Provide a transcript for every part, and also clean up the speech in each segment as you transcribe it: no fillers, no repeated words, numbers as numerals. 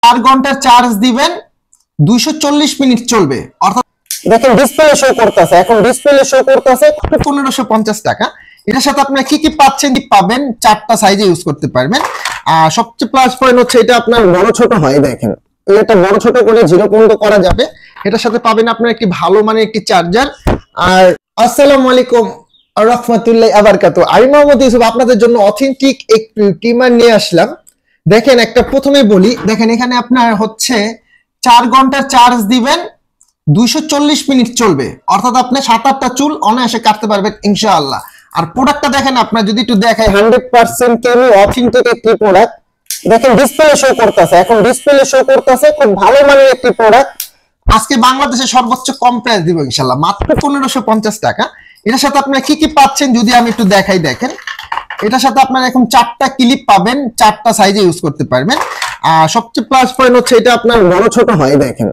4 ঘন্টার চার্জ দিবেন 240 মিনিট চলবে। অর্থাৎ দেখেন ডিসপ্লে শো করতেছে, এখন ডিসপ্লে শো করতেছে 1550 টাকা। এটার সাথে আপনারা কি কি পাবেন, 4টা সাইজে ইউজ করতে পারবেন। আর সবচেয়ে প্লাস পয়েন্ট হচ্ছে এটা আপনার বড় ছোট হয়, দেখেন এটা বড় ছোট করে 0 পর্যন্ত করা যাবে। এটার সাথে পাবেন আপনার একটি ভালো মানের একটি চার্জার। আর আসসালামু আলাইকুম রাহমাতুল্লাহি ওয়া বারাকাতুহু। আমি মোহাম্মদ ইউসুফ আপনাদের জন্য অথেন্টিক একটি ট্রিমার নিয়ে আসলাম। দেখেন একটা প্রথমে বলি, দেখেন এখানে আপনার হচ্ছে 4 ঘন্টার চার্জ দিবেন 240 মিনিট চলবে। অর্থাৎ আপনি 7-8টা চুল অনায়াসে কাটতে পারবেন ইনশাআল্লাহ। আর প্রোডাক্টটা দেখেন, আপনার যদি একটু দেখাই 100% কেমি অথেন্টিক একটি প্রোডাক্ট। দেখেন ডিসপ্লে শো করতেছে, এখন ডিসপ্লে শো করতেছে খুব ভালো মানের একটি প্রোডাক্ট। আজকে বাংলাদেশে সর্বোচ্চ কম প্রাইস দিব ইনশাআল্লাহ, মাত্র 1550 টাকা। এটার সাথে আপনারা কি কি পাচ্ছেন যদি আমি একটু দেখাই, দেখেন এটার সাথে আপনারা এখন 4টা ক্লিপ পাবেন, 4টা সাইজে ইউজ করতে পারবেন। আর সবচেয়ে প্লাস পয়েন্ট হচ্ছে এটা আপনার বড় ছোট হয়, দেখেন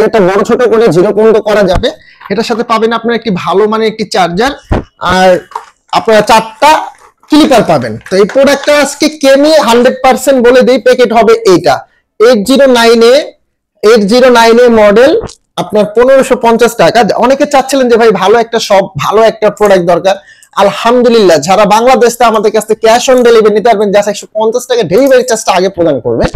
এটা বড় ছোট করে 0 পর্যন্ত করা যাবে। এটার সাথে পাবেন আপনার একটি ভালো মানের একটি চার্জার, আর আপনারা 4টা ক্লিপার পাবেন। তো এই প্রোডাক্টটা আজকে কেমি 100% বলে দেই, প্যাকেট হবে এইটা 809A মডেল, আপনার 1550 টাকা। অনেকে চাচ্ছিলেন যে ভাই ভালো একটা ভালো একটা প্রোডাক্ট দরকার। আলহামদুলিল্লাহ, যারা বাংলাদেশ থেকে আমাদের কাছ থেকে ক্যাশ অন ডেলিভারি নিতে পারবেন, জাস্ট 150 টাকা ডেলিভারি চার্জটা আগে প্রদান করবেন।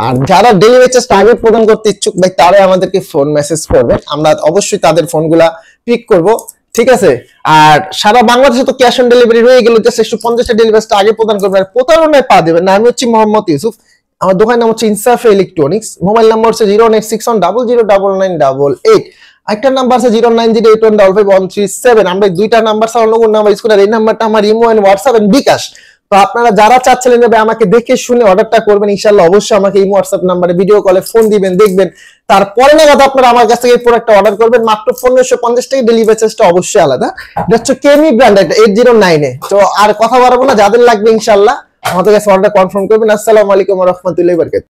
আর যারা ডেলিভারি চার্জটা আগে প্রদান করতে ইচ্ছুক ভাই, তারা আমাদেরকে ফোন মেসেজ করবেন, আমরা অবশ্যই তাদের ফোনগুলা পিক করব, ঠিক আছে। আর সারা বাংলাদেশে তো ক্যাশ অন ডেলিভারি রয়ে গেল, জাস্ট 150 টাকা ডেলিভারিটা আগে প্রদান করবেন। আর প্রতারণায় পা দেবেন না। আমি হচ্ছি মোহাম্মদ ইউসুফ, আমার দোকানের নাম হচ্ছে ইনসাফ ইলেকট্রনিক্স, মোবাইল নাম্বার হচ্ছে 09661009988। একটা নাম্বার আছে 09081555137। আমরা দুইটা নাম্বার ছাড়া অন্য কোন নাম্বার ইউজ করি। এই নাম্বারটা আমার ইমো এন্ড হোয়াটসঅ্যাপ এন্ড বিকাশ। তো আপনারা যারা চাচ্ছিলেন যে আমাকে দেখে শুনে অর্ডারটা করবেন, ইনশাআল্লাহ অবশ্যই আমাকে ইমো হোয়াটসঅ্যাপ নাম্বারে ভিডিও কলে ফোন দিবেন, দেখবেন, তারপরে নাগাদ আপনারা আমার কাছ থেকে এই প্রোডাক্টটা অর্ডার করবেন। মাত্র 1550 টাকা, ডেলিভারি চার্জটা অবশ্যই আলাদা। এটা হচ্ছে কেমি ব্র্যান্ড, এটা 809A। তো আর কথা বাড়াবো না, যাদের লাগবে ইনশাআল্লাহ আমাদের কাছে অর্ডার কনফার্ম করবেন। আসসালামু আলাইকুম ওয়া রাহমাতুল্লাহি ওয়া বারাকাতুহু।